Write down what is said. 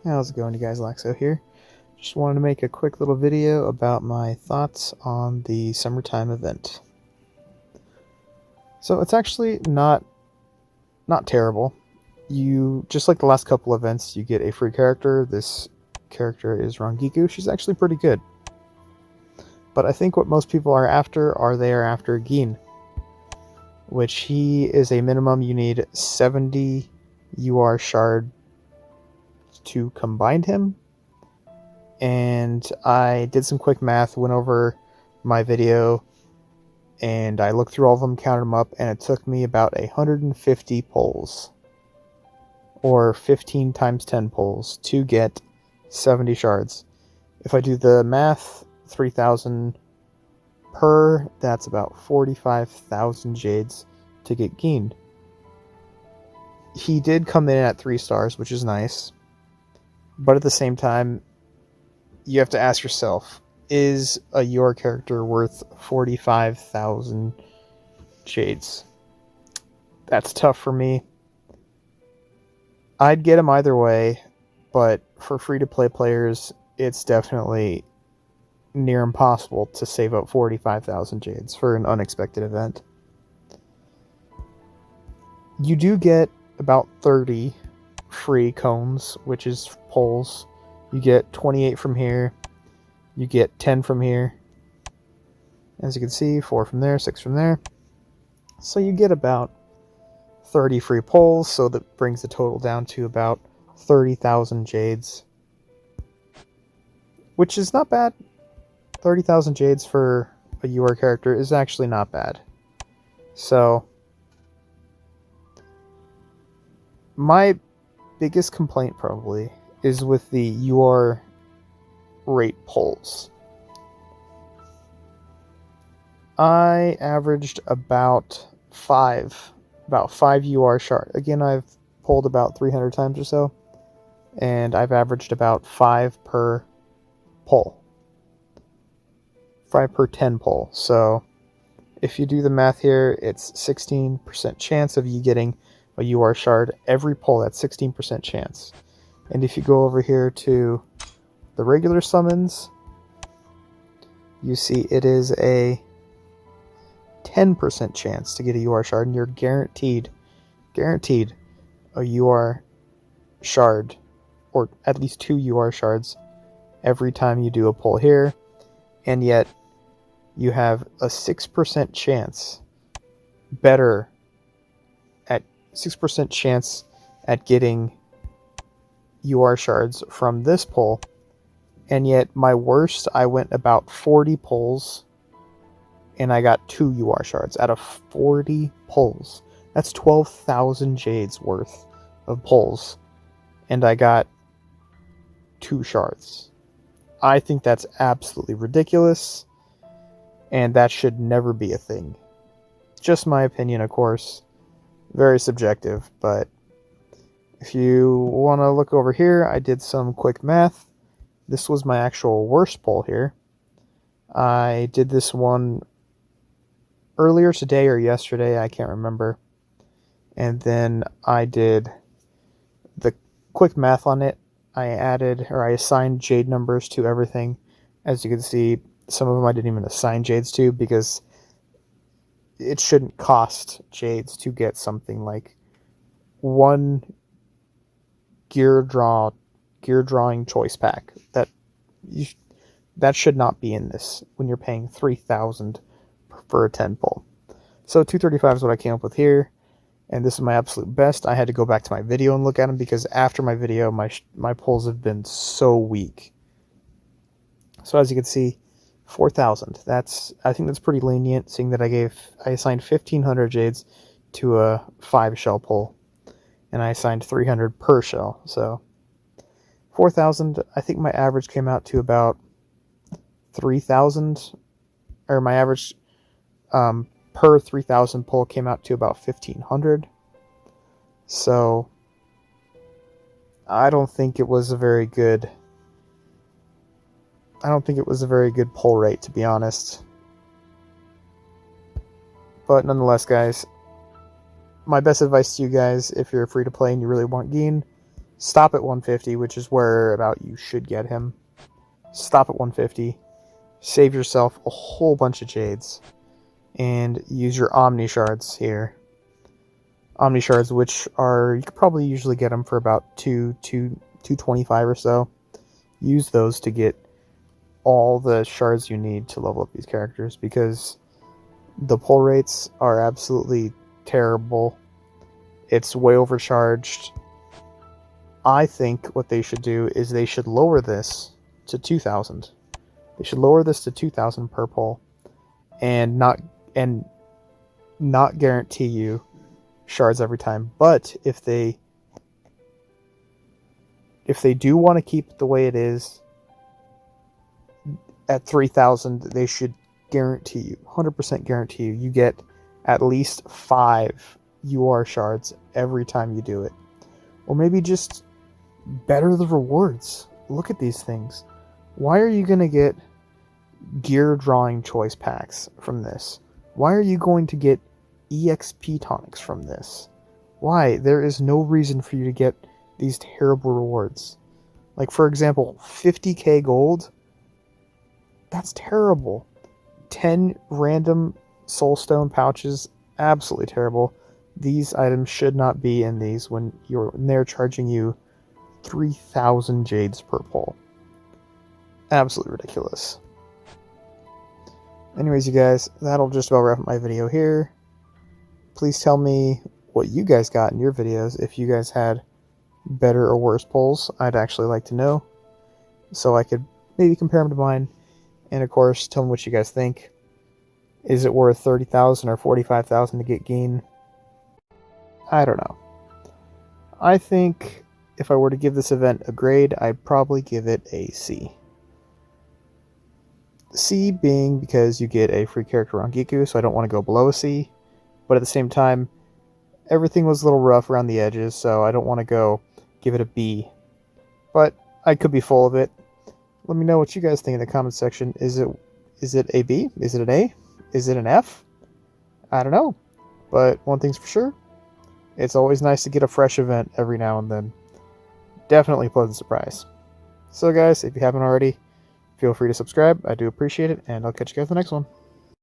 How's it going, you guys? Laxo here. Just wanted to make a quick little video about my thoughts on the summertime event. So it's actually not terrible. You just like the last couple events, you get a free character. This character is Rangiku. She's actually pretty good. But I think what most people are after they are after Gin, which he is a minimum. You need 70 UR shard to combine him. And I did some quick math, went over my video, and I looked through all of them, counted them up, and it took me about 150 pulls, or 15 times 10 pulls, to get 70 shards. If I do the math, 3,000 per, that's about 45,000 jades to get Gin. He did come in at 3 stars, which is nice, but at the same time, you have to ask yourself, is a your character worth 45,000 jades? That's tough for me. I'd get him either way, but for free-to-play players, it's definitely near impossible to save up 45,000 jades for an unexpected event. You do get about 30 free cones, which is pulls. You get 28 from here. You get 10 from here. As you can see, 4 from there, 6 from there. So you get about 30 free pulls, so that brings the total down to about 30,000 jades. Which is not bad. 30,000 jades for a UR character is actually not bad. So, my biggest complaint probably is with the UR rate pulls. I averaged about 5 UR shard. Again, I've pulled about 300 times or so, and I've averaged about 5 per pull. 5 per 10 pull. So if you do the math here, it's 16% chance of you getting a UR shard every pull. That's 16% chance. And if you go over here to the regular summons, you see it is a 10% chance to get a UR shard, and you're guaranteed a UR shard, or at least 2 UR shards every time you do a pull here. And yet you have a 6% chance better at 6% chance at getting UR shards from this pull, and yet my worst, I went about 40 pulls and I got 2 UR shards out of 40 pulls. That's 12,000 jades worth of pulls, and I got 2 shards. I think that's absolutely ridiculous, and that should never be a thing. Just my opinion, of course. Very subjective, but if you want to look over here, I did some quick math. This was my actual worst pull here. I did this one earlier today or yesterday, I can't remember. And then I did the quick math on it. I assigned jade numbers to everything. As you can see, some of them I didn't even assign jades to, because it shouldn't cost jades to get something like one gear drawing choice pack. That should not be in this when you're paying 3,000 for a 10 pull. So 235 is what I came up with here, and this is my absolute best. I had to go back to my video and look at them, because after my video, my pulls have been so weak. So as you can see, 4,000. I think that's pretty lenient, seeing that I assigned 1,500 jades to a 5 shell pull, and I assigned 300 per shell. So 4,000. I think my average came out to about 3,000, or my average per 3,000 pull came out to about 1,500. So I don't think it was a very good pull rate, to be honest. But nonetheless, guys, my best advice to you guys, if you're free to play and you really want Gin, Stop at 150, which is where about you should get him. Stop at 150. Save yourself a whole bunch of Jades. And use your Omni Shards here. Omni Shards, which are, you could probably usually get them for about 225 or so. Use those to get all the shards you need to level up these characters, because the pull rates are absolutely terrible. It's way overcharged. I think what they should do is they should lower this to 2,000. They should lower this to 2,000 per pull, and not guarantee you shards every time. But if they do want to keep it the way it is at 3,000, they should guarantee you, 100% guarantee you, you get at least 5 UR shards every time you do it. Or maybe just better the rewards. Look at these things. Why are you going to get gear drawing choice packs from this? Why are you going to get EXP tonics from this? Why? There is no reason for you to get these terrible rewards. Like, for example, 50k gold. That's terrible. 10 random soulstone pouches. Absolutely terrible. These items should not be in these when they're charging you 3,000 Jades per pull. Absolutely ridiculous. Anyways, you guys, that'll just about wrap up my video here. Please tell me what you guys got in your videos. If you guys had better or worse pulls, I'd actually like to know, so I could maybe compare them to mine. And of course, tell me what you guys think. Is it worth 30,000 or 45,000 to get Geen? I don't know. I think if I were to give this event a grade, I'd probably give it a C. C being because you get a free character on Giku, so I don't want to go below a C. But at the same time, everything was a little rough around the edges, so I don't want to go give it a B. But I could be full of it. Let me know what you guys think in the comment section. Is it a B? Is it an A? Is it an F? I don't know. But one thing's for sure, it's always nice to get a fresh event every now and then. Definitely a pleasant surprise. So guys, if you haven't already, feel free to subscribe. I do appreciate it, and I'll catch you guys in the next one.